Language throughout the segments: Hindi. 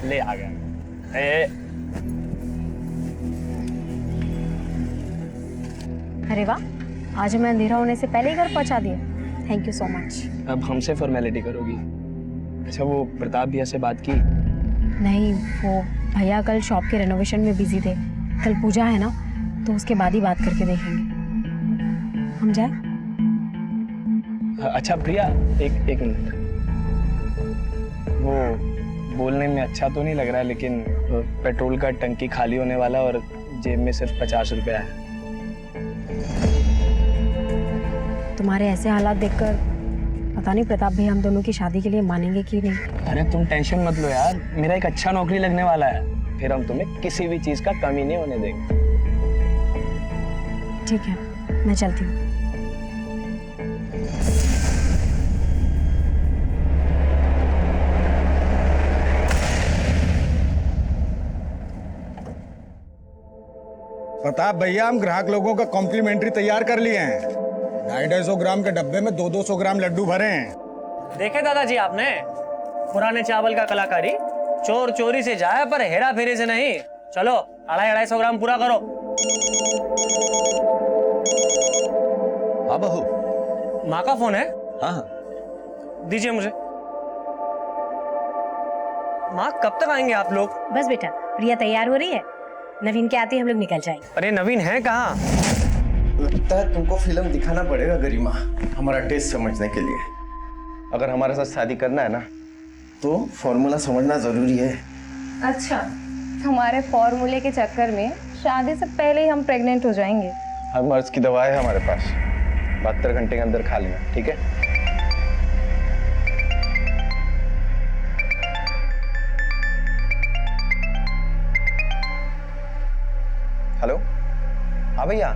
ले आ गया। अरे वाह, आज हमें अंधेरा होने से पहले ही घर पहुंचा दिया। Thank you so much. अब हमसे फॉर्मेलिटी करोगी? अच्छा, वो प्रताप भैया से बात की? नहीं, वो भैया कल शॉप के रेनोवेशन में बिजी थे। कल पूजा है ना, तो उसके बाद ही बात करके देखेंगे। हम जाए? अच्छा प्रिया, एक मिनट। वो बोलने में अच्छा तो नहीं लग रहा है, लेकिन पेट्रोल का टंकी खाली होने वाला और जेब में सिर्फ 50 रुपया है। तुम्हारे ऐसे हालात देखकर पता नहीं प्रताप भैया हम दोनों की शादी के लिए मानेंगे कि नहीं। अरे तुम टेंशन मत लो यार, मेरा एक अच्छा नौकरी लगने वाला है, फिर हम तुम्हें किसी भी चीज का कमी नहीं होने देंगे। ठीक है, मैं चलती हूँ। प्रताप भैया, हम ग्राहक लोगों का कॉम्प्लीमेंट्री तैयार कर लिए हैं। 250 ग्राम के डब्बे में 200 ग्राम लड्डू भरे हैं। देखे दादाजी आपने पुराने चावल का कलाकारी, चोर चोरी से जाए पर हेरा फेरी से नहीं। चलो 250 ग्राम पूरा करो। हाँ बहू। माँ का फोन है? हाँ, दीजिए मुझे। माँ कब तक आएंगे आप लोग? बस बेटा, प्रिया तैयार हो रही है, नवीन के आते ही हम लोग निकल जाएंगे। अरे नवीन है कहाँ? लगता है तुमको फिल्म दिखाना पड़ेगा गरिमा, हमारा टेस्ट समझने के लिए। अगर हमारे साथ शादी करना है ना, तो फॉर्मूला समझना जरूरी है। अच्छा, हमारे फॉर्मूले के चक्कर में शादी से पहले ही हम प्रेग्नेंट हो जाएंगे। हर मर्ज की दवा है हमारे पास, 72 घंटे के अंदर खा लेना, ठीक है? हेलो, हाँ भैया।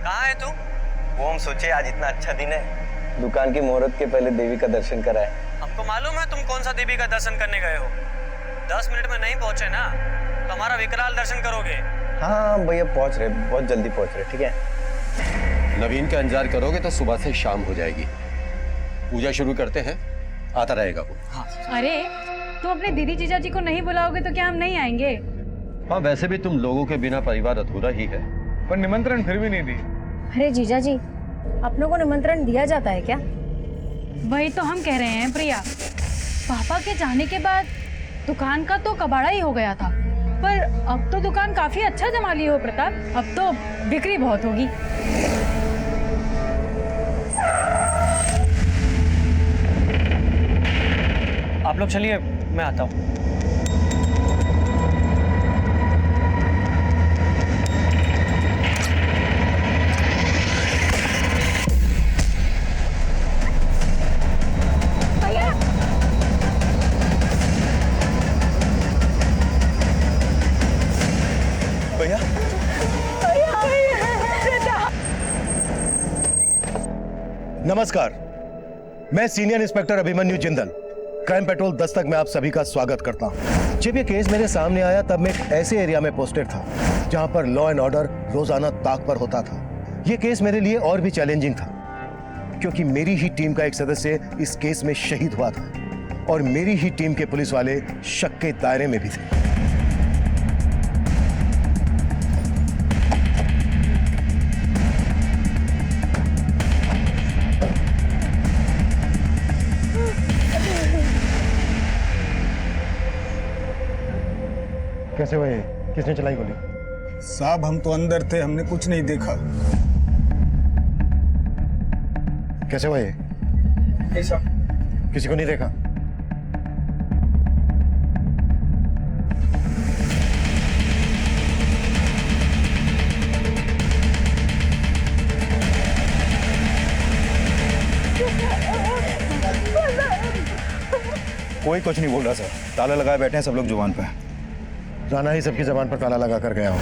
कहाँ है तू? वो हम सोचे आज इतना अच्छा दिन है, दुकान की मुहूर्त के पहले देवी का दर्शन कराए। हमको मालूम है तुम कौन सा देवी का दर्शन करने गए हो। 10 मिनट में नहीं पहुंचे ना तो हमारा विकराल दर्शन करोगे। हाँ भैया, पहुंच रहे, बहुत जल्दी पहुंच रहे, ठीक है? नवीन का इंतजार करोगे तो सुबह से शाम हो जाएगी। पूजा शुरू करते हैं, आता रहेगा वो। अरे तुम अपने दीदी जीजा जी को नहीं बुलाओगे तो क्या हम नहीं आएंगे? हाँ, वैसे भी तुम लोगों के बिना परिवार अधूरा ही है। पर निमंत्रण फिर भी नहीं दी। अरे जीजा जी, अपनों को निमंत्रण दिया जाता है क्या? वही तो हम कह रहे हैं प्रिया। पापा के जाने के बाद दुकान का तो कबाड़ा ही हो गया था, पर अब तो दुकान काफी अच्छा जमा ली हो प्रताप। अब तो बिक्री बहुत होगी। आप लोग चलिए, मैं आता हूँ। भैया, नमस्कार, मैं senior inspector Abhimanyu Jindal, crime petrol Dastak में आप सभी का स्वागत करता हूं। जब ये केस मेरे सामने आया तब मैं एक ऐसे एरिया में पोस्टेड था जहां पर लॉ एंड ऑर्डर रोजाना ताक पर होता था। ये केस मेरे लिए और भी चैलेंजिंग था क्योंकि मेरी ही टीम का एक सदस्य इस केस में शहीद हुआ था और मेरी ही टीम के पुलिस वाले शक के दायरे में भी थे। कैसे हुए? किसने चलाई गोली? साहब, हम तो अंदर थे, हमने कुछ नहीं देखा। कैसे हुए? किसी को नहीं देखा? कोई कुछ नहीं बोल रहा सर, ताला लगाए बैठे हैं सब लोग जुबान पे। राणा ही सबकी जबान पर ताला लगा कर गया हो।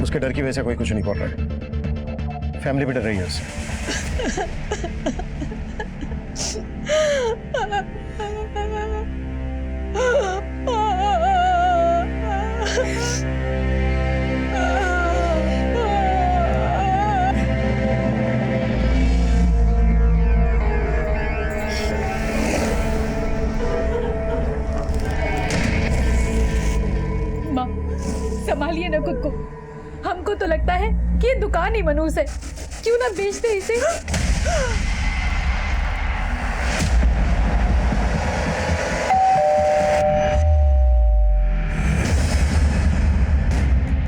उसके डर की वजह से कोई कुछ नहीं बोल रहा है। फैमिली भी डर रही है उससे। संभालिए ना खुद को। हमको तो लगता है कि ये दुकान ही मनूस है, क्यों ना बेचते इसे।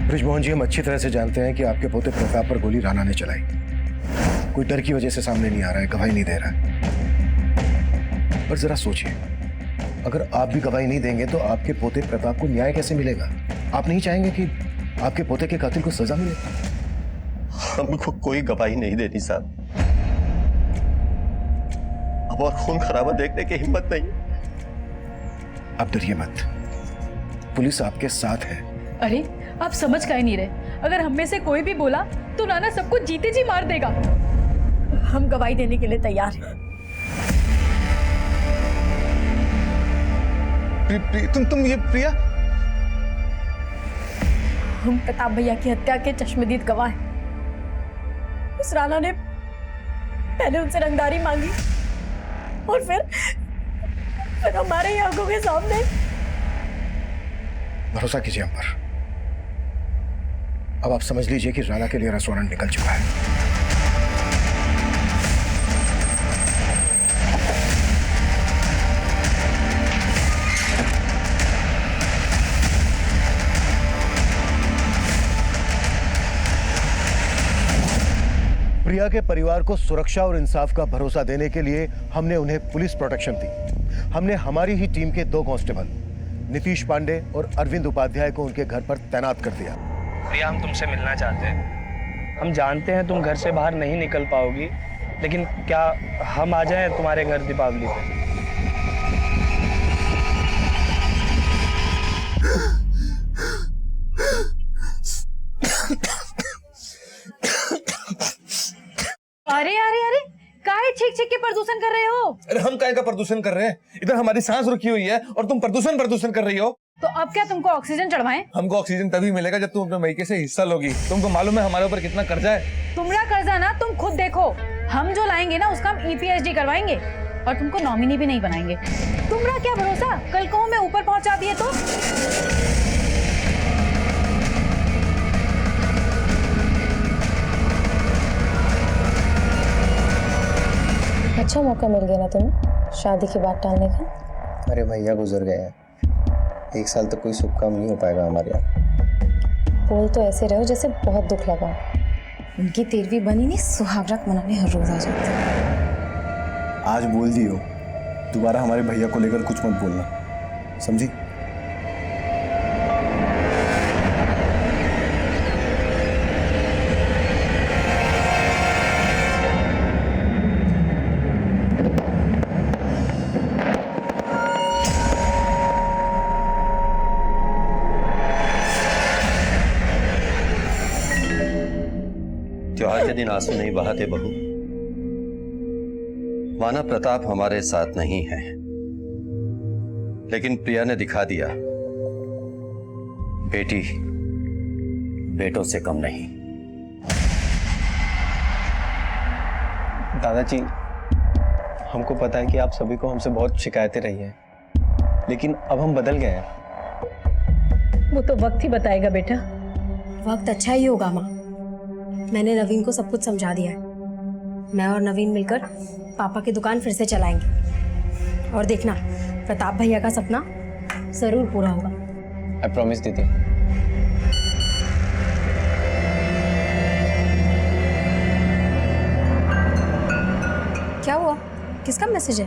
ब्रिजमोहन जी, हम अच्छी तरह से जानते हैं कि आपके पोते प्रताप पर गोली राणा ने चलाई। कोई डर की वजह से सामने नहीं आ रहा है, गवाही नहीं दे रहा है। पर जरा सोचिए, अगर आप भी गवाही नहीं देंगे तो आपके पोते प्रताप को न्याय कैसे मिलेगा? आप नहीं चाहेंगे कि आपके पोते के कातिल को सजा मिले? हमको कोई गवाही नहीं देनी साहब। अब और खून खराबा देखने की हिम्मत नहीं। आप डरिए मत, पुलिस आपके साथ है। अरे आप समझ का ही नहीं रहे। अगर हम में से कोई भी बोला तो राणा सबको जीते जी मार देगा। हम गवाही देने के लिए तैयार हैं। तुम ये प्रिया? हम प्रताप भैया की हत्या के चश्मदीद गवाह हैं। उस राणा ने पहले उनसे रंगदारी मांगी और फिर हमारे ही आंखों के सामने। भरोसा कीजिए हम पर। अब आप समझ लीजिए कि राणा के लिए रेस्टोरेंट निकल चुका है। प्रिया के परिवार को सुरक्षा और इंसाफ का भरोसा देने के लिए हमने उन्हें पुलिस प्रोटेक्शन दी। हमने हमारी ही टीम के 2 कांस्टेबल नीतीश पांडे और अरविंद उपाध्याय को उनके घर पर तैनात कर दिया। प्रिया, हम तुमसे मिलना चाहते हैं। हम जानते हैं तुम घर से बाहर नहीं निकल पाओगी, लेकिन क्या हम आ जाएं तुम्हारे घर दीपावली पे? अरे अरे अरे, काहे छींक छींक के प्रदूषण कर रहे हो? अरे हम काय का प्रदूषण कर रहे हैं? इधर हमारी सांस रुकी हुई है और तुम प्रदूषण कर रही हो। तो अब क्या तुमको ऑक्सीजन चढ़वाएं? हमको ऑक्सीजन तभी मिलेगा जब तुम अपने मैके से हिस्सा लोगी। तुमको मालूम है हमारे ऊपर कितना कर्जा है? तुम्हारा कर्जा ना तुम खुद देखो। हम जो लाएंगे ना उसका हम EPHD करवाएंगे और तुमको नॉमिनी भी नहीं बनाएंगे। तुम्हारा क्या भरोसा, कल को हमें ऊपर पहुंचा दिए तो? अच्छा मौका मिल गया ना तुम्हें शादी की बात टालने का। अरे भैया गुजर गए हैं, 1 साल तक कोई शुभ काम नहीं हो पाएगा हमारे यहाँ। बोल तो ऐसे रहो जैसे बहुत दुख लगा। उनकी 13वीं बनी नहीं, सुहागरात मनाने हर रोज आ जाते। आज बोल दियो, दोबारा हमारे भैया को लेकर कुछ मत बोलना, समझी? त्योहार के दिन आंसू नहीं बहाते बहू। माना प्रताप हमारे साथ नहीं है, लेकिन प्रिया ने दिखा दिया बेटी बेटों से कम नहीं। दादाजी, हमको पता है कि आप सभी को हमसे बहुत शिकायतें रही हैं, लेकिन अब हम बदल गए हैं। वो तो वक्त ही बताएगा बेटा। वक्त अच्छा ही होगा माँ। मैंने नवीन को सब कुछ समझा दिया है। मैं और नवीन मिलकर पापा की दुकान फिर से चलाएंगे और देखना प्रताप भैया का सपना जरूर पूरा होगा। आई प्रॉमिस दीदी। क्या हुआ, किसका मैसेज है?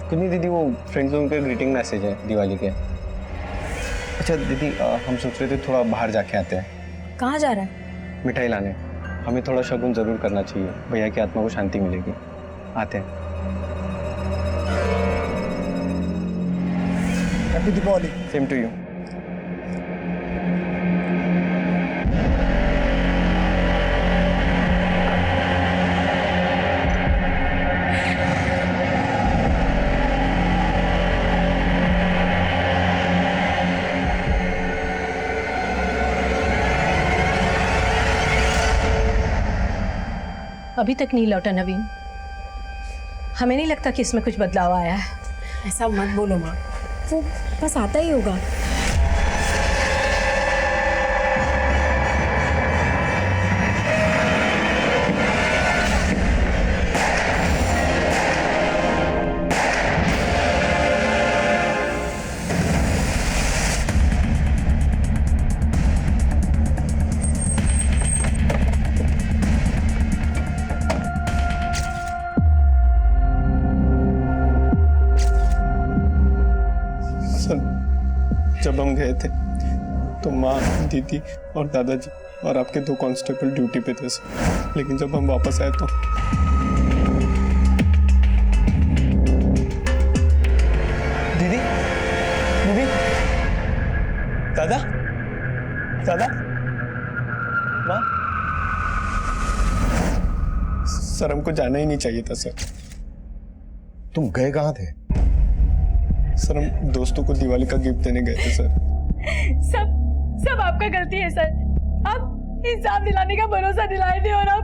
कुछ नहीं दीदी, वो फ्रेंड्स लोगों के ग्रीटिंग मैसेज है दिवाली के। अच्छा दीदी, हम सोच रहे थे थोड़ा बाहर जाके आते हैं। कहाँ जा रहा है? मिठाई लाने। हमें थोड़ा शगुन जरूर करना चाहिए, भैया की आत्मा को शांति मिलेगी। आते हैं। Happy Deepavali. Same to you. अभी तक नहीं लौटा नवीन। हमें नहीं लगता कि इसमें कुछ बदलाव आया है। ऐसा मत बोलो माँ, वो बस आता ही होगा। जब हम गए थे तो माँ, दीदी और दादाजी और आपके 2 कांस्टेबल ड्यूटी पे थे सर। लेकिन जब हम वापस आए तो दीदी, दीदी, दादा, दादा, माँ। सर हमको जाना ही नहीं चाहिए था सर। तुम गए कहाँ थे? सर हम दोस्तों को दिवाली का गिफ्ट देने गए थे सर। सब आपका गलती है सर। आप इंसाफ दिलाने का भरोसा दिलाए थे और अब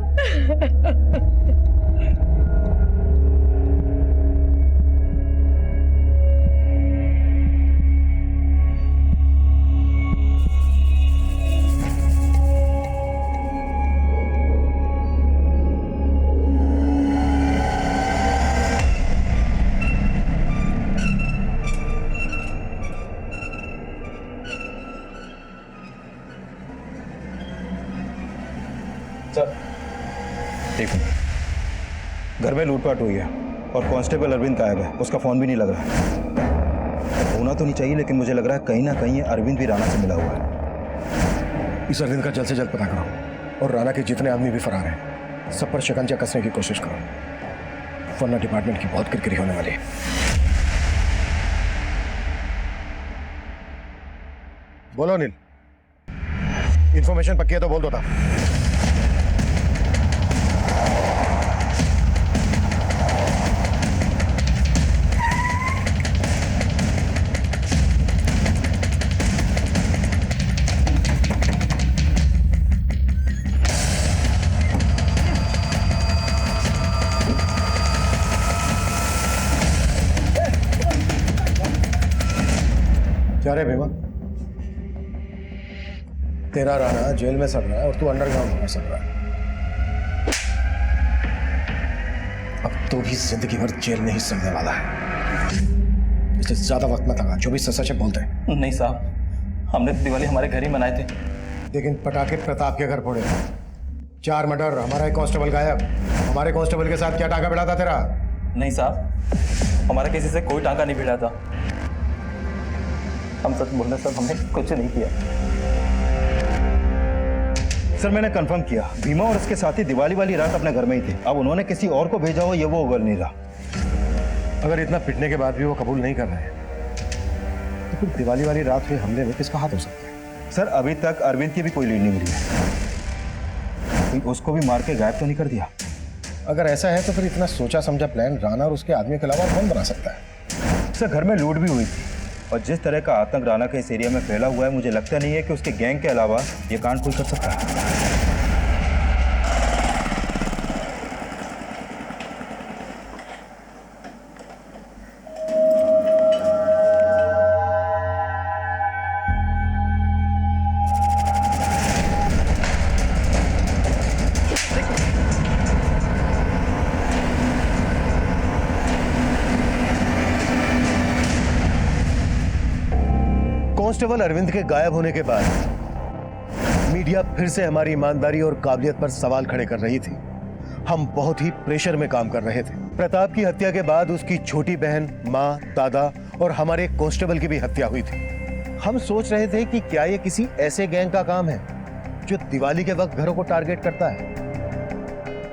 घर में लूटपाट हुई है और कांस्टेबल अरविंद गायब है। उसका फोन भी नहीं लग रहा है। होना तो नहीं चाहिए, लेकिन मुझे लग रहा है कहीं ना कहीं ये अरविंद भी राणा से मिला हुआ है। इस अरविंद का जल्द से जल्द पता करो और राणा के जितने आदमी भी फरार हैं सब पर शिकंजा कसने की कोशिश करो, वरना डिपार्टमेंट की बहुत किरकिरी होने वाली है। बोलो अनिल, इंफॉर्मेशन पक्की है तो बोल दो था। क्या रे भीमा, तेरा राणा जेल में सड़ रहा है और तू अंडरग्राउंड में सड़ रहा है। अब तो भी जिंदगी भर जेल में ही सड़ने वाला है। इससे ज्यादा वक्त मत लगा, जो भी सच है बोलते हैं। नहीं साहब, हमने तो दिवाली हमारे घर ही मनाए थे। लेकिन पटाखे प्रताप के घर फोड़े, 4 मर्डर, हमारा एक कांस्टेबल गायब। हमारे कांस्टेबल के साथ क्या टांका भिड़ा था तेरा? नहीं साहब, हमारा किसी से कोई टांका नहीं भिड़ा था। हम सच बोल रहे सर, हमने कुछ नहीं किया। सर मैंने कंफर्म किया, भीमा और उसके साथी दिवाली वाली रात अपने घर में ही थे। अब उन्होंने किसी और को भेजा हो ये वो उगल नहीं रहा। अगर इतना पिटने के बाद भी वो कबूल नहीं कर रहे हैं तो फिर दिवाली वाली रात हुए हमले में किसका हाथ हो सकता है? सर अभी तक अरविंद की भी कोई लीड नहीं मिली है। उसको भी मार के गायब तो नहीं कर दिया? अगर ऐसा है तो फिर इतना सोचा समझा प्लान राणा और उसके आदमी के अलावा कौन बना सकता है? सर घर में लूट भी हुई थी और जिस तरह का आतंक राणा के इस एरिया में फैला हुआ है, मुझे लगता नहीं है कि उसके गैंग के अलावा ये कांड कोई कर सकता है। कांस्टेबल अरविंद के गायब होने के बाद मीडिया फिर से हमारी ईमानदारी और काबिलियत पर सवाल खड़े कर रही थी। हम बहुत ही प्रेशर में काम कर रहे थे। प्रताप की हत्या के बाद उसकी छोटी बहन, माँ, दादा और हमारे कांस्टेबल की भी हत्या हुई थी। हम सोच रहे थे कि क्या ये किसी ऐसे गैंग का काम है जो दिवाली के वक्त घरों को टारगेट करता है।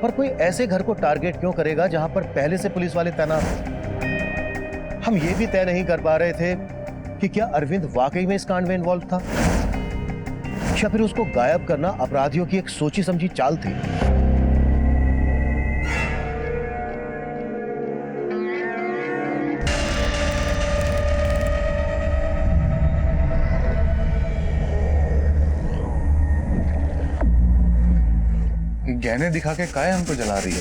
पर कोई ऐसे घर को टारगेट क्यों करेगा जहां पर पहले से पुलिस वाले तैनात हैं? हम ये भी तय नहीं कर पा रहे थे कि क्या अरविंद वाकई में इस कांड में इन्वॉल्व था या फिर उसको गायब करना अपराधियों की एक सोची समझी चाल थी। गहने दिखा के काहे हमको जला रही हो?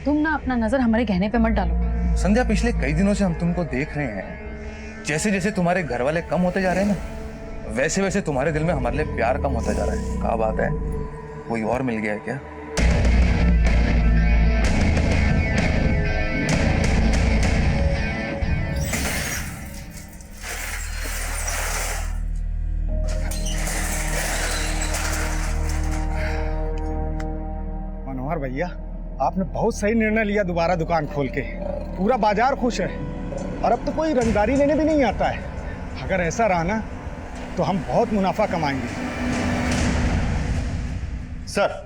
तुम ना अपना नजर हमारे गहने पे मत डालो। संध्या, पिछले कई दिनों से हम तुमको देख रहे हैं। जैसे जैसे तुम्हारे घर वाले कम होते जा रहे हैं ना, वैसे वैसे तुम्हारे दिल में हमारे लिए प्यार कम होता जा रहा है। क्या बात है, कोई और मिल गया है क्या? मनोहर भैया, आपने बहुत सही निर्णय लिया दोबारा दुकान खोल के। पूरा बाजार खुश है। और अब तो कोई रंगदारी लेने भी नहीं आता है। अगर ऐसा रहा ना तो हम बहुत मुनाफा कमाएंगे। सर,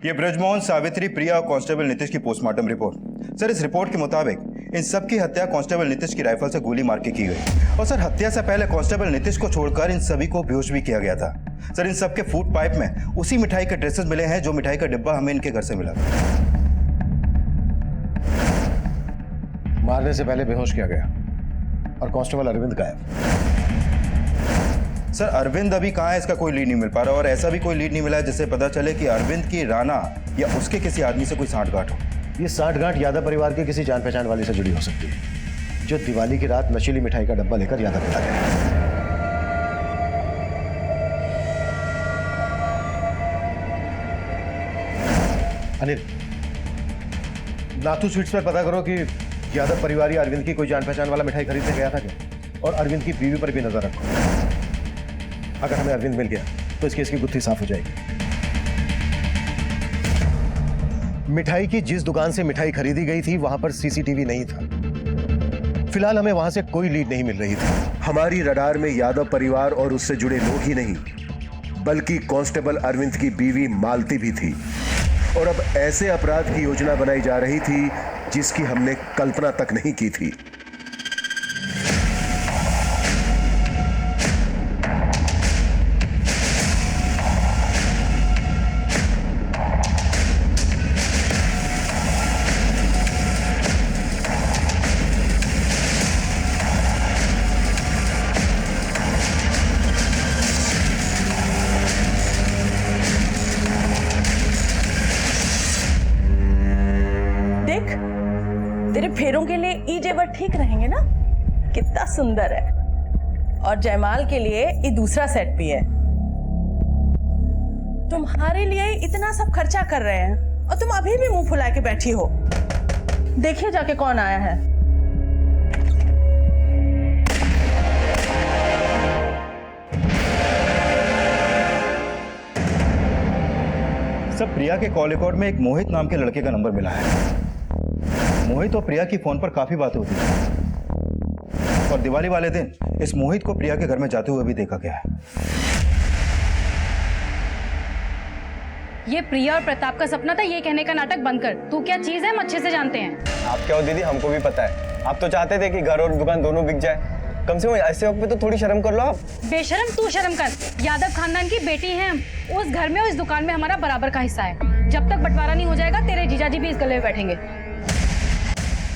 ये ब्रजमोहन, सावित्री, प्रिया और कांस्टेबल नीतीश की पोस्टमार्टम रिपोर्ट। सर, इस रिपोर्ट के मुताबिक इन सब की हत्या कांस्टेबल नीतीश की राइफल से गोली मार के की गई। और सर, हत्या से पहले कांस्टेबल नीतीश को छोड़कर इन सभी को बेहोश भी किया गया था। सर, इन सब के फूड पाइप में उसी मिठाई के ट्रेसेस मिले हैं जो मिठाई का डिब्बा हमें इनके घर से मिला था। मारने से पहले बेहोश किया गया और कांस्टेबल अरविंद गायब। सर, अरविंद अभी कहाँ है इसका कोई लीड नहीं मिल पा रहा, और ऐसा भी कोई लीड नहीं मिला है जिससे पता चले कि अरविंद की राणा या उसके किसी आदमी से कोई सांठगांठ हो। ये सांठगांठ यादव परिवार के किसी जान पहचान वाले से जुड़ी हो सकती है, जो दिवाली की रात नशीली मिठाई का डब्बा लेकर यादव पिता गया। अनिल, नाथू स्वीट्स पर पता करो कि यादव परिवार या अरविंद की कोई जान पहचान वाला मिठाई खरीदने गया था क्या, और अरविंद की बीवी पर भी नजर रखो। अगर हमें अरविंद मिल गया तो इस केस की गुत्थी साफ हो जाएगी। मिठाई की जिस दुकान से मिठाई खरीदी गई थी वहां पर सीसीटीवी नहीं था। फिलहाल हमें वहां से कोई लीड नहीं मिल रही थी। हमारी रडार में यादव परिवार और उससे जुड़े लोग ही नहीं, बल्कि कांस्टेबल अरविंद की बीवी मालती भी थी। और अब ऐसे अपराध की योजना बनाई जा रही थी जिसकी हमने कल्पना तक नहीं की थी। तेरे फेरों के लिए ई जेवर ठीक रहेंगे ना? कितना सुंदर है। और जयमाल के लिए ये दूसरा सेट भी है। तुम्हारे लिए इतना सब खर्चा कर रहे हैं और तुम अभी भी मुंह फुला के बैठी हो। देखिए जाके कौन आया है। सब प्रिया के कॉल रिकॉर्ड में एक मोहित नाम के लड़के का नंबर मिला है। मोहित और प्रिया की फोन पर काफी बातें होती थी, और दिवाली वाले दिन इस मोहित को प्रिया के घर में जाते हुए भी देखा गया है। ये प्रिया और प्रताप का सपना था, ये कहने का नाटक बंद कर। तू क्या चीज है हम अच्छे से जानते हैं। आप क्या हो दीदी, हमको भी पता है। आप तो चाहते थे कि घर और दुकान दोनों बिक जाए। कम से कम ऐसे वक्त पे तो थोड़ी शर्म कर लो आप। बेशरम तू शर्म कर। यादव खानदान की बेटी है हम। उस घर में और इस दुकान में हमारा बराबर का हिस्सा है। जब तक बंटवारा नहीं हो जाएगा तेरे जीजाजी भी इस गले में बैठेंगे।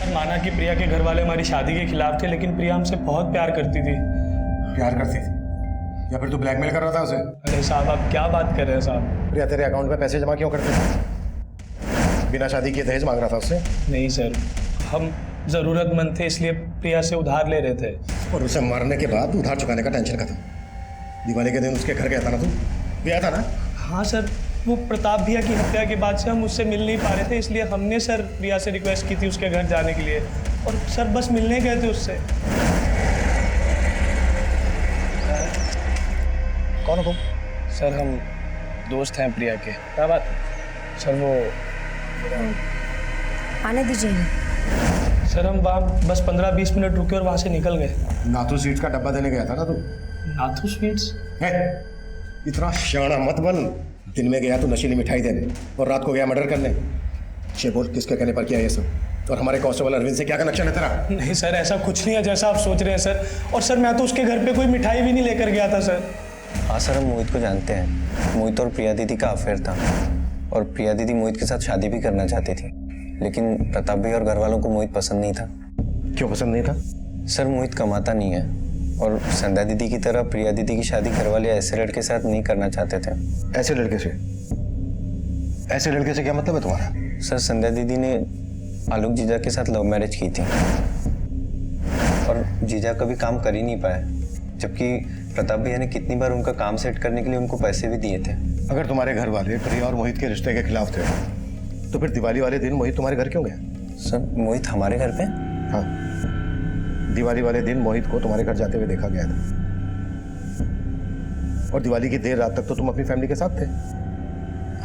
माना कि प्रिया के घर वाले हमारी शादी के खिलाफ थे, लेकिन प्रिया हमसे बहुत प्यार करती थी। प्यार करती थी या फिर तू ब्लैकमेल कर रहा था उसे? अरे साहब, आप क्या बात कर रहे हैं साहब? प्रिया तेरे अकाउंट में पैसे जमा क्यों करती थी? बिना शादी किए दहेज मांग रहा था उससे? नहीं सर, हम जरूरतमंद थे इसलिए प्रिया से उधार ले रहे थे। और उसे मारने के बाद उधार चुकाने का टेंशन खत्म। दिवाली के दिन उसके घर गया था ना तू? गया था ना? हाँ सर, वो प्रताप भैया की हत्या के बाद से हम उससे मिल नहीं पा रहे थे, इसलिए हमने सर प्रिया से रिक्वेस्ट की थी उसके घर जाने के लिए, और सर बस मिलने गए थे उससे। कौन हो तुम? सर, हम दोस्त हैं प्रिया के। क्या बात? सर वो आने दीजिए। सर, हम वहाँ बस 15-20 मिनट रुके और वहाँ से निकल गए। नाथू स्वीट्स का डब्बा देने गया था ना तू? नाथू स्वीट्स? इतना शाना मत बन। दिन में गया तो नशीली मिठाई देने और रात को गया मर्डर करने। बोल, किसके कहने पर किया ये सब? और हमारे कांस्टेबल अरविंद से क्या कनेक्शन है तेरा? नहीं सर, ऐसा कुछ नहीं है जैसा आप सोच रहे हैं सर। और सर, मैं तो उसके घर पे कोई मिठाई भी नहीं लेकर गया था सर। हाँ सर, हम मोहित को जानते हैं। मोहित और प्रिया दीदी का अफेयर था, और प्रिया दीदी मोहित के साथ शादी भी करना चाहती थी, लेकिन प्रताप भाई और घर वालों को मोहित पसंद नहीं था। क्यों पसंद नहीं था? सर, मोहित कमाता नहीं है, और संध्या दीदी की तरह प्रिया दीदी की शादी घर वाले ऐसे लड़के के साथ नहीं करना चाहते थे। ऐसे लड़के से? ऐसे लड़के से क्या मतलब है तुम्हारा? सर, संध्या दीदी ने आलोक जीजा के साथ लव मैरिज की थी, और जीजा कभी काम कर ही नहीं पाए, जबकि प्रताप भैया ने कितनी बार उनका काम सेट करने के लिए उनको पैसे भी दिए थे। अगर तुम्हारे घर वाले प्रिया और मोहित के रिश्ते के खिलाफ थे तो फिर दिवाली वाले दिन मोहित तुम्हारे घर क्यों गया? सर, मोहित हमारे घर पे? हाँ, दिवाली वाले दिन मोहित को तुम्हारे घर जाते हुए देखा गया था, और दिवाली की देर रात तक तो तुम अपनी फैमिली के साथ थे।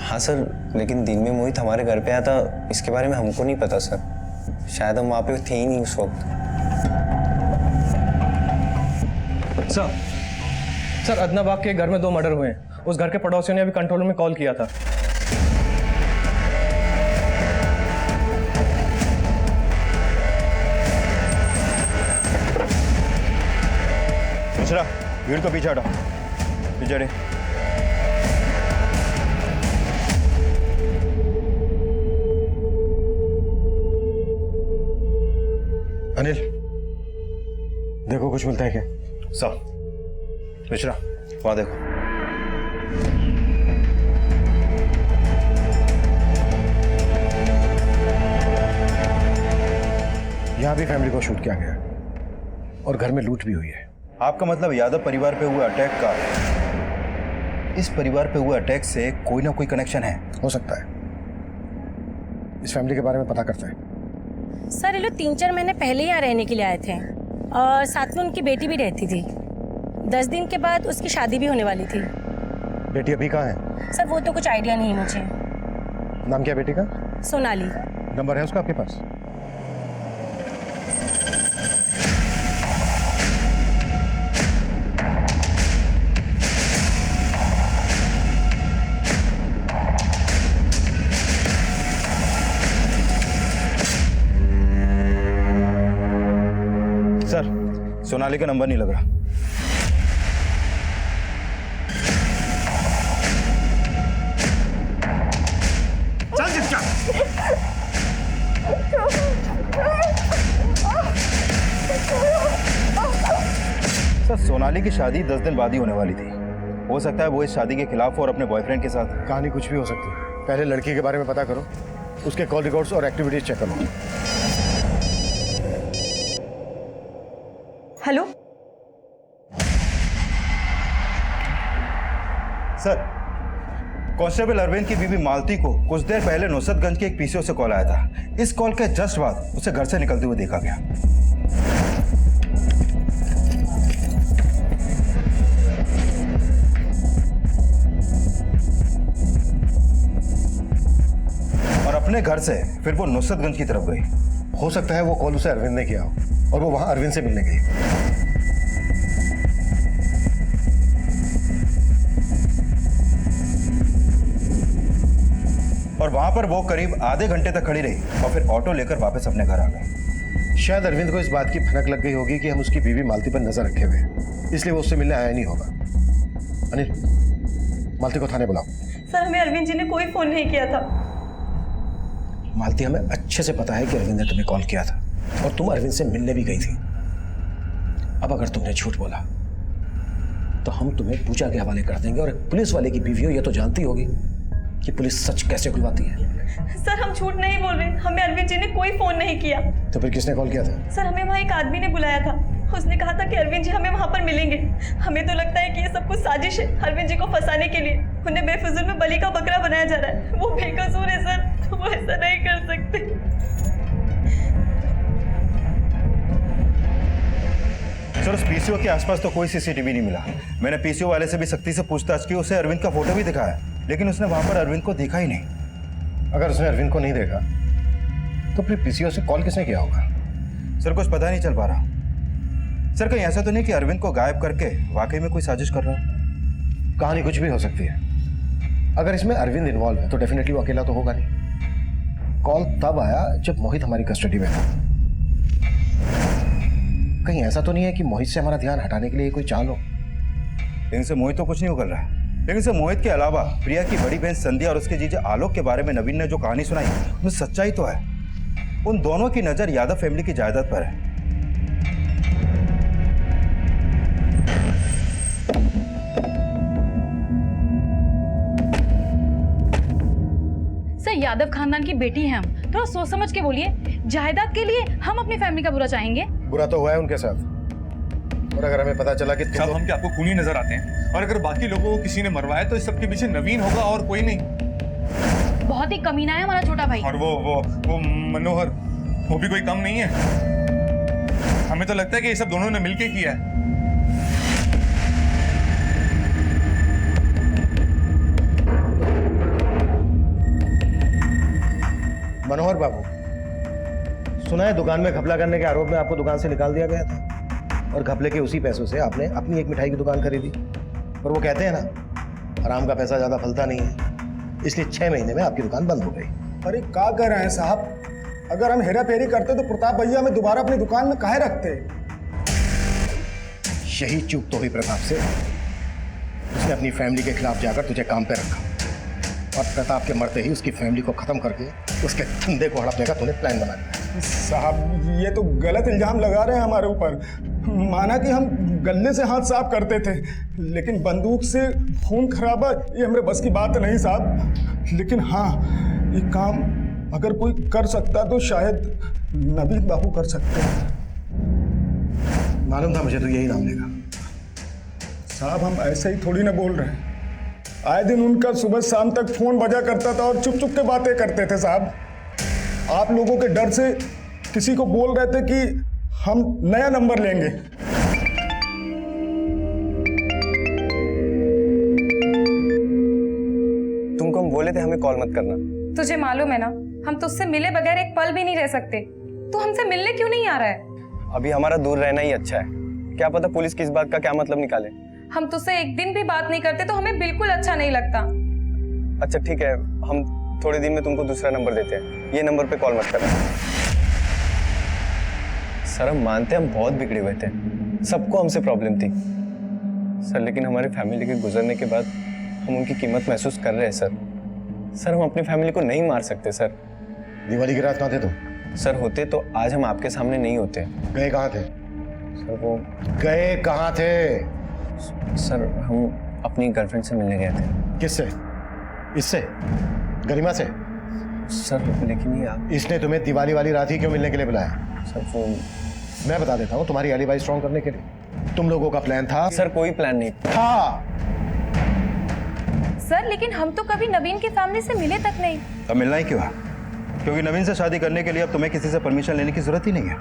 हाँ सर, लेकिन दिन में मोहित हमारे घर पे आया था, इसके बारे में हमको नहीं पता सर। शायद हम वहाँ पे थे ही नहीं उस वक्त। सर अदनाबाग के घर में 2 मर्डर हुए हैं। उस घर के पड़ोसियों ने अभी कंट्रोल रूम में कॉल किया था। मिश्रा, भीड़ को पीछे हटाओ। पीछे हटे। अनिल, देखो कुछ मिलता है क्या? साहब, मिश्रा, वहां देखो। यहाँ भी फैमिली को शूट किया गया और घर में लूट भी हुई है। आपका मतलब यादव परिवार पे हुए अटैक का इस परिवार पे हुए अटैक से कोई ना कोई कनेक्शन है? हो सकता है। इस फैमिली के बारे में पता करते हैं। सर ये लोग 3-4 महीने पहले यहाँ रहने के लिए आए थे और साथ में उनकी बेटी भी रहती थी। 10 दिन के बाद उसकी शादी भी होने वाली थी। बेटी अभी कहाँ है? सर वो तो कुछ आइडिया नहीं मुझे। नाम क्या है बेटी का? सोनाली। नंबर है उसका आपके पास? सर, सोनाली का नंबर नहीं लग रहा। चल चिपचा। सर, सोनाली की शादी 10 दिन बाद ही होने वाली थी। हो सकता है वो इस शादी के खिलाफ हो और अपने बॉयफ्रेंड के साथ। कहानी कुछ भी हो सकती है। पहले लड़की के बारे में पता करो, उसके कॉल रिकॉर्ड्स और एक्टिविटीज चेक करो। हेलो सर, कांस्टेबल अरविंद की बीवी मालती को कुछ देर पहले नुसरतगंज के एक पीसीओ से कॉल आया था। इस कॉल के जस्ट बाद उसे घर से निकलते हुए देखा गया। और अपने घर से फिर वो नुसरतगंज की तरफ गई। हो सकता है वो कॉल उसे अरविंद ने किया हो और वो वहां अरविंद से मिलने गई। और वहां पर वो करीब आधे घंटे तक खड़ी रही और फिर ऑटो लेकर वापस अपने घर आ गई। शायद अरविंद को इस बात की भनक लग गई होगी कि हम उसकी बीवी मालती पर नजर रखे हुए हैं, इसलिए वो उससे मिलने आया नहीं होगा। अनिल, मालती को थाने बुलाओ। सर, हमें अरविंद जी ने कोई फोन नहीं किया था। मालती, हमें अच्छे से पता है कि अरविंद ने तुम्हें कॉल किया था और तुम अरविंद से मिलने भी गई थी। अब अगर तुमने झूठ बोला तो हम तुम्हें पूजा के हवाले कर देंगे। और एक पुलिस वाले की बीवी हो, ये तो जानती होगी कि पुलिस सच कैसे खुलवाती है। सर, हम झूठ नहीं बोल रहे। हमें अरविंद जी ने कोई फोन नहीं किया। तो फिर किसने कॉल किया था? सर, हमें वहाँ एक आदमी ने बुलाया था। उसने कहा था कि अरविंद जी हमें वहाँ पर मिलेंगे। हमें तो लगता है कि ये सब कुछ साजिश है अरविंद जी को फंसाने के लिए। उन्हें बेफिजुल में बलि का बकरा बनाया जा रहा है। वो बेकसूर है सर, वो ऐसा नहीं कर सकते। सर, उस पीसीओ के आसपास तो कोई सीसीटीवी नहीं मिला। मैंने पीसीओ वाले से भी सख्ती से पूछताछ की, उसे अरविंद का फोटो भी दिखाया, लेकिन उसने वहां पर अरविंद को देखा ही नहीं। अगर उसने अरविंद को नहीं देखा तो फिर पीसीओ से कॉल किसने किया होगा? सर, कुछ पता नहीं चल पा रहा। सर, कहीं ऐसा तो नहीं कि अरविंद को गायब करके वाकई में कोई साजिश कर रहा है? कहानी कुछ भी हो सकती है। अगर इसमें अरविंद इन्वॉल्व है तो डेफिनेटली वो अकेला तो होगा नहीं। कॉल तब आया जब मोहित हमारी कस्टडी में था। कहीं ऐसा तो नहीं है कि मोहित से हमारा ध्यान हटाने के लिए कोई चाल हो? लेकिन से मोहित तो कुछ नहीं कर रहा है। लेकिन से मोहित के अलावा प्रिया की बड़ी बहन संध्या और उसके जीजे आलोक के बारे में नवीन ने जो कहानी सुनाई, उसमें सच्चाई तो है। उन दोनों की नजर यादव फैमिली की जायदाद पर है। सर, यादव खानदान की बेटी हैं हम। थोड़ा सोच समझ के बोलिए। जायदाद के लिए हम अपनी फैमिली का बुरा चाहेंगे? बुरा तो हुआ है उनके साथ। और अगर हमें पता चला कि साहब, हम क्या आपको खूनी नजर आते हैं? और अगर बाकी लोगों को किसी ने मरवाया तो इस सबके पीछे नवीन होगा और कोई नहीं। बहुत ही कमीना है हमारा छोटा भाई। और वो मनोहर, वो भी कोई कम नहीं है। हमें तो लगता है कि ये सब दोनों ने मिलके किया है। मनोहर बाबू, सुना है दुकान में घपला करने के आरोप में आपको दुकान से निकाल दिया गया था और घपले के उसी पैसों से आपने अपनी एक मिठाई की दुकान खरीदी। पर वो कहते हैं ना, आराम का पैसा ज्यादा फलता नहीं है, इसलिए 6 महीने में आपकी दुकान बंद हो गई। अरे क्या कर रहे हैं साहब, अगर हम हेरा फेरी करते तो प्रताप भैया हमें दोबारा अपनी दुकान में काहे रखते? यही चूक तो हुई प्रताप से, उसने अपनी फैमिली के खिलाफ जाकर तुझे काम पे रखा और प्रताप के मरते ही उसकी फैमिली को खत्म करके उसके धंधे को हड़पने का तूने प्लान बना लिया। साहब ये तो गलत इल्जाम लगा रहे हैं हमारे ऊपर। माना कि हम गले से हाथ साफ करते थे, लेकिन बंदूक से खून खराबा ये हमारे बस की बात नहीं साहब। लेकिन हाँ, ये काम अगर कोई कर सकता तो शायद नवीन बाबू कर सकते हैं। मालूम था मुझे तो यही नाम लेगा। साहब हम ऐसे ही थोड़ी ना बोल रहे हैं, आए दिन उनका सुबह शाम तक फोन बजा करता था और चुप चुप के बातें करते थे साहब। आप लोगों के डर से किसी को बोल रहे थे कि हम नया नंबर लेंगे। तुमको हम बोले थे हमें कॉल मत करना। तुझे मालूम है ना, हम तुझसे मिले बगैर एक पल भी नहीं रह सकते। तू हमसे मिलने क्यों नहीं आ रहा है? अभी हमारा दूर रहना ही अच्छा है, क्या पता पुलिस किस बात का क्या मतलब निकाले। हम तुझसे एक दिन भी बात नहीं करते तो हमें बिल्कुल अच्छा नहीं लगता। अच्छा ठीक है, हम थोड़े दिन में तुमको दूसरा नंबर देते हैं, ये नंबर पे कॉल मत करना। सर हम मानते हैं हम बहुत बिगड़े हुए थे, सबको हमसे प्रॉब्लम थी सर, लेकिन हमारी फैमिली के गुजरने के बाद हम उनकी कीमत महसूस कर रहे हैं सर। सर हम अपनी फैमिली को नहीं मार सकते सर। दिवाली की रात कहाँ थे तुम? सर होते तो आज हम आपके सामने नहीं होते। गए कहाँ थे? सर वो गए कहाँ थे? सर हम अपनी गर्लफ्रेंड से मिलने गए थे। किससे? इससे? गरिमा से? सर लेकिन ये आप, इसने तुम्हें दिवाली वाली रात ही क्यों मिलने के लिए बुलाया? सर वो मैं बता देता हूँ, तुम्हारी एलिबाई स्ट्रॉन्ग करने के लिए। तुम लोगों का प्लान था। सर कोई प्लान नहीं था। सर लेकिन हम तो कभी नवीन की फैमिली से मिले तक नहीं। अब मिलना ही क्यों है? क्योंकि नवीन से शादी करने के लिए अब तुम्हें किसी से परमिशन लेने की जरूरत ही नहीं है।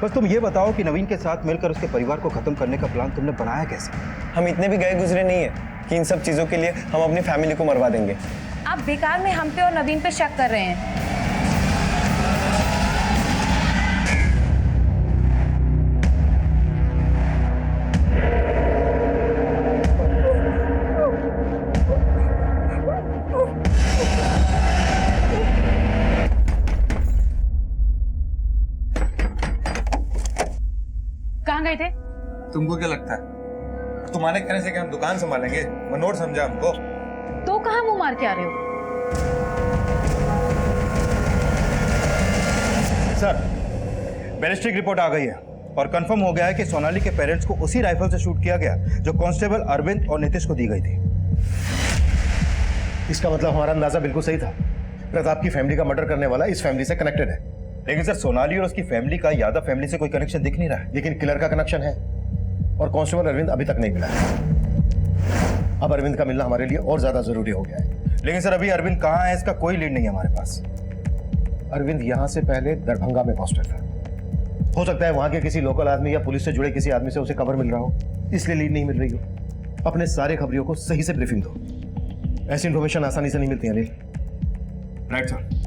बस तुम ये बताओ कि नवीन के साथ मिलकर उसके परिवार को खत्म करने का प्लान तुमने बनाया कैसे? हम इतने भी गए गुजरे नहीं है कि इन सब चीजों के लिए हम अपनी फैमिली को मरवा देंगे। आप बेकार में हम पे और नवीन पे शक कर रहे हैं। कहाँ गए थे? तुमको क्या लगता है तुम्हारे कहने से कि हम दुकान संभालेंगे? मनोर समझा हमको। तो कहाँ मुंह मार के आ रहे हो? सर बैलिस्टिक रिपोर्ट आ गई है और कंफर्म हो गया है कि सोनाली के पेरेंट्स को उसी राइफल से शूट किया गया जो कांस्टेबल अरविंद और नीतीश को दी गई थी। इसका मतलब हमारा अंदाजा बिल्कुल सही था, प्रताप की फैमिली का मर्डर करने वाला इस फैमिली से कनेक्टेड है। लेकिन सर सोनाली और उसकी फैमिली का यादव फैमिली से कोई कनेक्शन दिख नहीं रहा है। लेकिन किलर का कनेक्शन है और कांस्टेबल अरविंद अभी तक नहीं मिला है। अब अरविंद का मिलना हमारे लिए और ज्यादा जरूरी हो गया है। लेकिन सर अभी अरविंद कहाँ है इसका कोई लीड नहीं है हमारे पास। अरविंद यहाँ से पहले दरभंगा में पोस्टेड था, हो सकता है वहां के किसी लोकल आदमी या पुलिस से जुड़े किसी आदमी से उसे खबर मिल रहा हो, इसलिए लीड नहीं मिल रही हो। अपने सारे खबरियों को सही से ब्रीफिंग दो, ऐसी इंफॉर्मेशन आसानी से नहीं मिलती है। Right sir.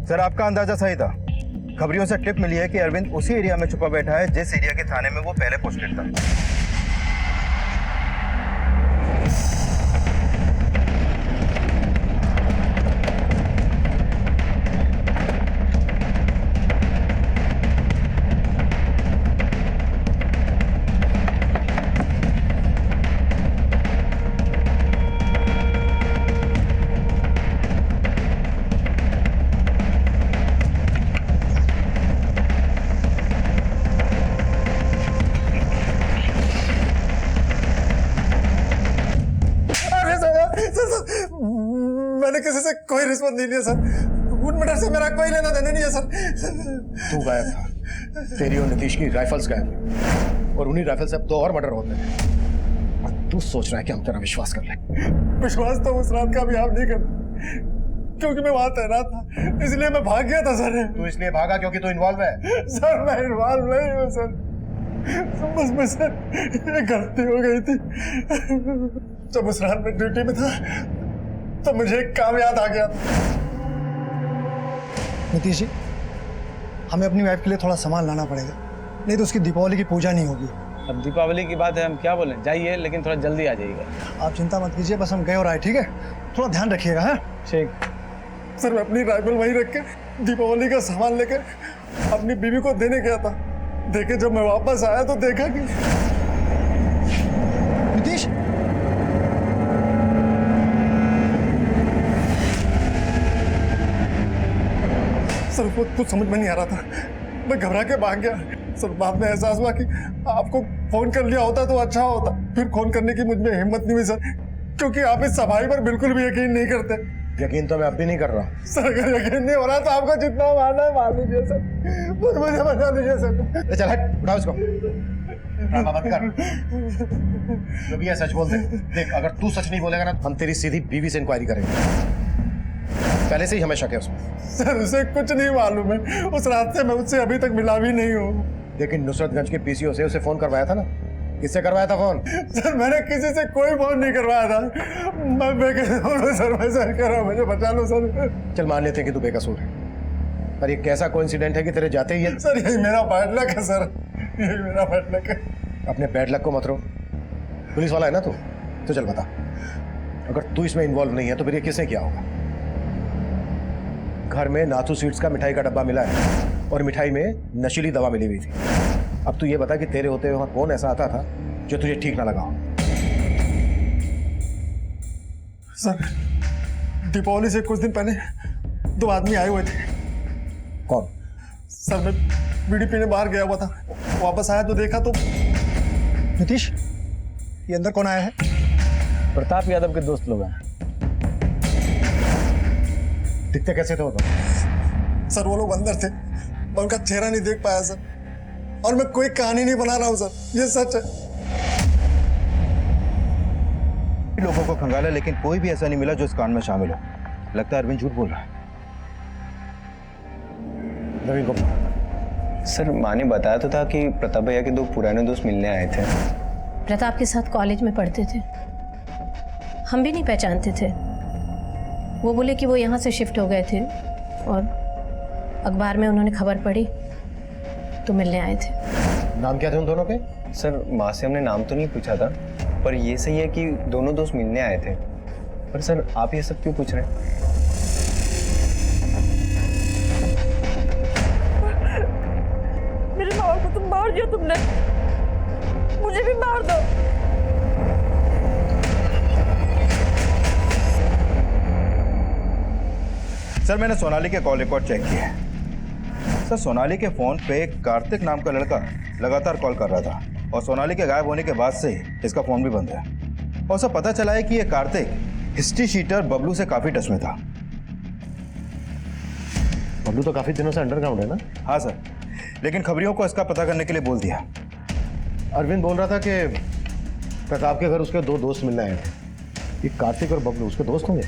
सर आपका अंदाजा सही था, खबरियों से टिप मिली है कि अरविंद उसी एरिया में छुपा बैठा है जिस एरिया के थाने में वो पहले पोस्टेड था। मैंने किसी से कोई रिश्वत नहीं लिया सर, उन मर्डर से मेरा कोई लेना देना नहीं है सर। तू गायब था, तेरी और नीतीश की राइफल्स गायब, और उन्हीं राइफल से अब 2 और मर्डर होते हैं, और तू सोच रहा है कि हम तेरा विश्वास कर लें। विश्वास तो उस रात का भी आप नहीं कर, क्योंकि मैं वहां तैनात था, इसलिए मैं भाग गया था सर। तू इसलिए भागा क्योंकि तू इन्वॉल्व है? सर मैं इन्वॉल्व नहीं हूँ सर, बस में सर एक गलती हो गई थी। जब उस रात में ड्यूटी में था तो मुझे एक काम याद आ गया। नीतीश जी, हमें अपनी वाइफ के लिए थोड़ा सामान लाना पड़ेगा, नहीं तो उसकी दीपावली की पूजा नहीं होगी। अब दीपावली की बात है, हम क्या बोलें, जाइए लेकिन थोड़ा जल्दी आ जाइएगा। आप चिंता मत कीजिए, बस हम गए और आए, ठीक है? थोड़ा ध्यान रखिएगा। है ठीक। सर मैं अपनी राइफल वहीं रख के दीपावली का सामान लेकर अपनी बीवी को देने गया था। देखे जब मैं वापस आया तो देखा कि नीतीश, सर वो कुछ समझ में नहीं आ रहा था, मैं घबरा के भाग गया। सर बाद में एहसास हुआ कि आपको फोन कर लिया होता तो अच्छा होता। फिर फोन करने की मुझ में हिम्मत नहीं हुई सर, क्योंकि आप इस सफाई पर बिल्कुल भी यकीन नहीं करते। यकीन तो मैं अब भी नहीं कर रहा हूँ। सर अगर यकीन नहीं हो रहा तो आपको जितना मारना है मार लीजिए सर, बस मुझे बचा लीजिए सर। चल हट, उठाओ इसको। ड्रामा मत कर, जो भी है सच बोल दे। देख, अगर तू सच नहीं बोलेगा ना, हम तेरी सीधी बीवी से इंक्वायरी करेंगे। पहले से ही हमें शक है उसमें। सर उसे कुछ नहीं मालूम है, उस रात से मैं उससे अभी तक मिला भी नहीं हूँ। लेकिन नुसरतगंज के पीसीओ से उसे फोन करवाया था ना? किससे करवाया था फोन? सर मैंने किसी से कोई फोन नहीं करवाया था, मैं बेकसूर हूँ सर, मैं सर कह रहा हूँ, मुझे बचा लो सर। चल मान लेते हैं कि तू बेकसूर है, पर ये कैसा कोइंसिडेंट है कि तेरे जाते ही सर यही मेरा बैड लक है सर, यही मेरा बैड लक है। अपने बैड लक को मत रो, पुलिस वाला है ना तू, तो चल बता, अगर तू इसमें इन्वॉल्व नहीं है तो फिर ये किसने किया होगा? घर में नाथू स्वीट्स का मिठाई का डब्बा मिला है और मिठाई में नशीली दवा मिली हुई थी। अब तू ये बता कि तेरे होते हुए कौन ऐसा आता था जो तुझे ठीक ना लगा हो? सर दीपावली से कुछ दिन पहले 2 आदमी आए हुए थे। कौन? सर मैं बीड़ी पीने बाहर गया हुआ था, वापस आया तो देखा तो। नीतीश, ये अंदर कौन आया है? प्रताप यादव के दोस्त लोग हैं। दिखते कैसे थे वो? सर वो लोग अंदर थे, मैं उनका चेहरा नहीं देख पाया सर, और मैं कोई कहानी नहीं बना रहा हूँ सर, ये सच है। लोगों को खंगाला लेकिन कोई भी ऐसा नहीं मिला जो इस कांड में शामिल हो। लगता है अरविंद झूठ बोल रहा है। नवीन को सर माँ ने बताया तो था कि प्रताप भैया के 2 पुराने दोस्त मिलने आए थे। प्रताप के साथ कॉलेज में पढ़ते थे, हम भी नहीं पहचानते थे। वो बोले कि वो यहाँ से शिफ्ट हो गए थे और अखबार में उन्होंने खबर पढ़ी तो मिलने आए थे। नाम क्या थे उन दोनों के? सर माँ से हमने नाम तो नहीं पूछा था, पर ये सही है कि दोनों दोस्त मिलने आए थे। पर सर आप ये सब क्यों पूछ रहे हैं? मेरे माँ को तुम मार दिया तुमने, मुझे भी मार दो। सर मैंने सोनाली के कॉल रिकॉर्ड चेक किया है। सर सोनाली के फोन पे कार्तिक नाम का लड़का लगातार कॉल कर रहा था, और सोनाली के गायब होने के बाद से इसका फोन भी बंद है। और सर पता चला है कि ये कार्तिक हिस्ट्री शीटर बबलू से काफी टच में था। बबलू तो काफी दिनों से अंडरग्राउंड है ना? हाँ सर, लेकिन खबरियों को इसका पता करने के लिए बोल दिया। अरविंद बोल रहा था कि प्रताप के घर उसके 2 दोस्त मिलने आए थे। ये कार्तिक और बबलू उसके दोस्त होंगे?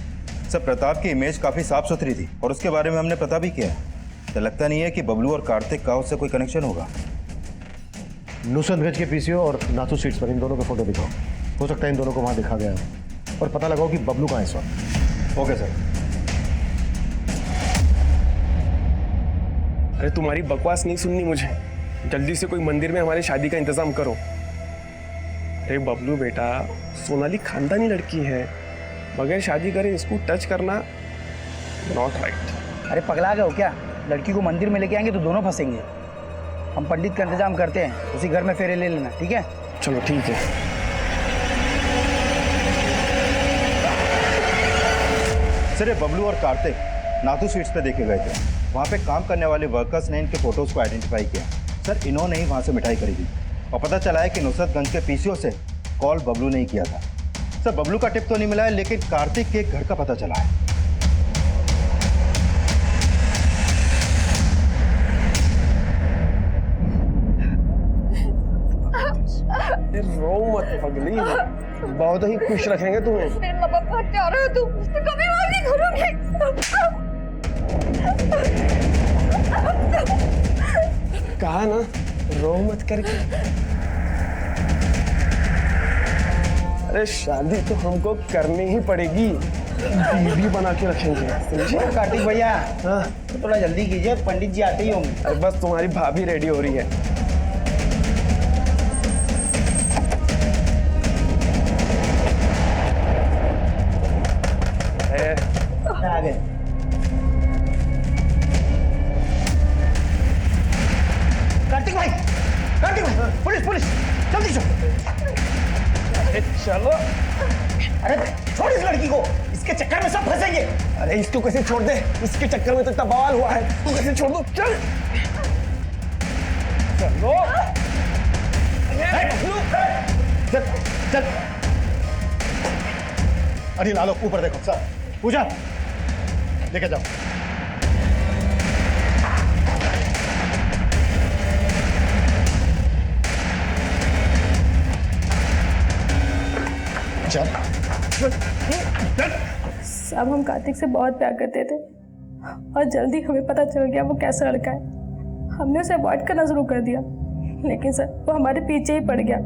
सर प्रताप की इमेज काफी साफ सुथरी थी और उसके बारे में हमने पता भी किया। तो लगता नहीं है कि बबलू और कार्तिक का उससे कोई कनेक्शन होगा। नुसरतगंज के पीसीओ और नाथू स्वीट्स पर इन दोनों का फोटो दिखाओ, हो सकता है इन दोनों को वहां दिखा गया हो, और पता लगाओ कि बबलू कहाँ है इस वक्त। Okay sir. अरे तुम्हारी बकवास नहीं सुननी मुझे, जल्दी से कोई मंदिर में हमारी शादी का इंतजाम करो। अरे बबलू बेटा, सोनाली खानदानी लड़की है, बगैर शादी करे इसको टच करना नॉट राइट। अरे पगला गए हो क्या? लड़की को मंदिर में लेके आएंगे तो दोनों फंसेंगे। हम पंडित का इंतजाम करते हैं, उसी घर में फेरे ले लेना, ठीक है? चलो ठीक है। सर ये बबलू और कार्तिक नाथू स्वीट्स पे देखे गए थे। वहाँ पे काम करने वाले वर्कर्स ने इनके फोटोज को आइडेंटिफाई किया। सर इन्होंने ही वहाँ से मिठाई खरीदी, और पता चला है कि नुसरतगंज के पीसीओ से कॉल बबलू ने ही किया था। सर बबलू का टिप तो नहीं मिला है, लेकिन कार्तिक के घर का पता चला है। रो मत पगली, बहुत ही खुश रखेंगे तुम्हें। मेरे माँ बाप क्या रहे हो तुम? कभी बात नहीं करोगे। कहा ना रो मत करके। अरे शादी तो हमको करनी ही पड़ेगी। बीवी बना के रखेंगे, समझे? कार्तिक भैया, हाँ, तो थोड़ा जल्दी कीजिए, पंडित जी आते ही होंगे। अरे बस तुम्हारी भाभी रेडी हो रही है। आ गए। कार्तिक भाई, पुलिस पुलिस, जल्दी चलो। अरे छोड़ इस लड़की को, इसके चक्कर में सब फंसेंगे। अरे इसको कैसे छोड़ दे, इसके चक्कर में तो इतना बवाल हुआ है, तू कैसे छोड़ दो? चल चलो। चल चल। अनिल आलोक ऊपर देखो सर। पूजा लेके जाओ। चल। सब हम कार्तिक से बहुत प्यार करते थे और जल्दी हमें पता चल गया वो कैसा लड़का है। हमने उसे अवॉइड करना शुरू कर दिया, लेकिन सर वो हमारे पीछे ही पड़ गया।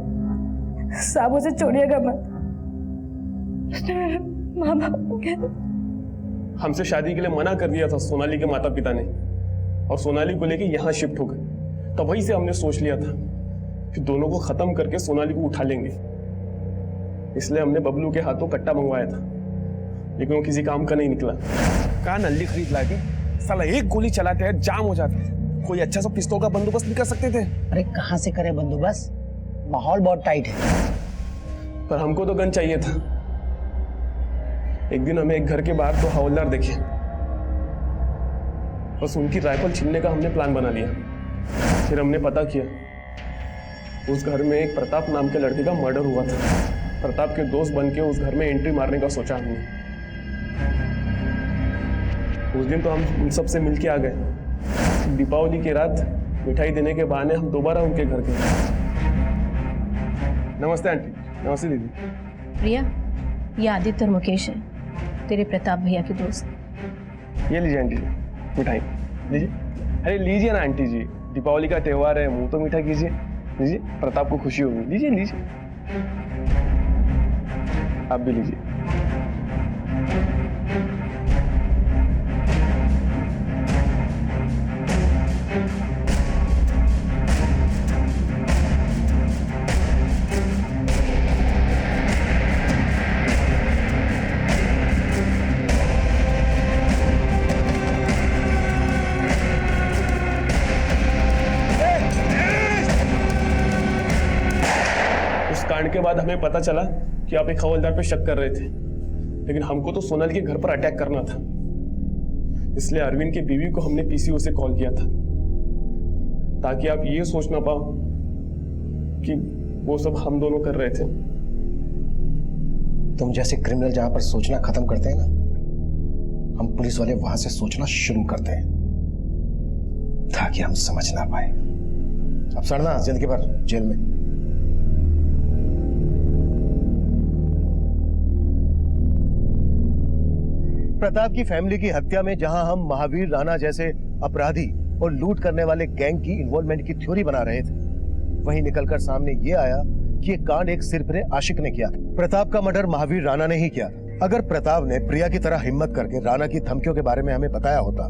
साहब उसे छोड़िएगा मत। माँ बाप हमसे शादी के लिए मना कर दिया था सोनाली के माता पिता ने, और सोनाली को लेके यहाँ शिफ्ट हो गए। तब वहीं से हमने सोच लिया था कि दोनों को खत्म करके सोनाली को उठा लेंगे। इसलिए हमने बबलू के हाथों कट्टा मंगवाया था, लेकिन वो किसी काम का नहीं निकला। कहा नल्ली खरीद लाके साला एक गोली चलाते हैं जाम हो जाता है। कोई अच्छा सा पिस्तौल का बंदोबस्त नहीं कर सकते थे? अरे कहाँ से करे बंदोबस्त, माहौल बहुत टाइट है। पर हमको तो गन चाहिए था। एक दिन हमें एक घर के बाहर 2 हवलदार देखे, बस उनकी राइफल छीनने का हमने प्लान बना लिया। फिर हमने पता किया उस घर में एक प्रताप नाम के लड़के का मर्डर हुआ था। प्रताप के दोस्त बन के उस घर में एंट्री मारने का सोचा हमने। उस दिन तो हम उन सब से मिलके आ गए। दीपावली की रात मिठाई देने के बहाने हम दोबारा उनके घर गए। नमस्ते आंटी। नमस्ते दीदी। प्रिया, ये आदित्य और मुकेश है, तेरे प्रताप भैया के दोस्त। ये लीजिए आंटी जी मिठाई लीजिए। अरे लीजिए ना आंटी जी, दीपावली का त्योहार है, मुंह तो मीठा कीजिए। लीजिए, प्रताप को खुशी होगी। लीजिए लीजिए, आप भी लीजिए। कांड के बाद हमें पता चला कि आप एक हवलदार पे शक कर रहे थे, लेकिन हमको तो सोनाली के घर पर अटैक करना था। इसलिए अरविंद की बीवी को हमने पीसीओ से कॉल किया था, ताकि आप ये सोच ना पाओ कि वो सब हम दोनों कर रहे थे। तुम जैसे क्रिमिनल जहां पर सोचना खत्म करते हैं ना, हम पुलिस वाले वहां से सोचना शुरू करते हैं, ताकि हम समझ ना पाए। अब सड़ना जिंदगी भर जेल में। प्रताप की फैमिली की हत्या में जहां हम महावीर राणा जैसे अपराधी और लूट करने वाले गैंग की इन्वॉल्वमेंट की थ्योरी बना रहे थे, वहीं निकलकर सामने ये आया कि ये कांड एक सिरफिरे आशिक ने किया। प्रताप का मर्डर महावीर राणा ने ही किया। अगर प्रताप ने प्रिया की तरह हिम्मत करके राणा की धमकियों के बारे में हमें बताया होता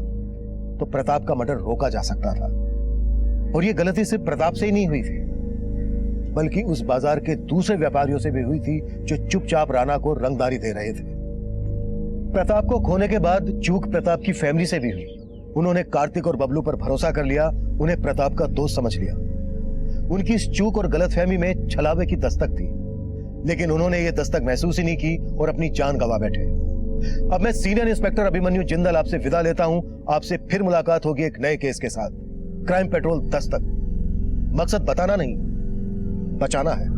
तो प्रताप का मर्डर रोका जा सकता था। और ये गलती सिर्फ प्रताप से ही नहीं हुई थी, बल्कि उस बाजार के दूसरे व्यापारियों से भी हुई थी जो चुपचाप राणा को रंगदारी दे रहे थे। प्रताप को खोने के बाद चूक प्रताप की फैमिली से भी हुई। उन्होंने कार्तिक और बबलू पर भरोसा कर लिया, उन्हें प्रताप का दोस्त समझ लिया। उनकी इस चूक और गलतफहमी में छलावे की दस्तक थी, लेकिन उन्होंने ये दस्तक महसूस ही नहीं की और अपनी जान गंवा बैठे। अब मैं सीनियर इंस्पेक्टर अभिमन्यु जिंदल आपसे विदा लेता हूं। आपसे फिर मुलाकात होगी एक नए केस के साथ। क्राइम पेट्रोल दस्तक, मकसद बताना नहीं, बचाना है।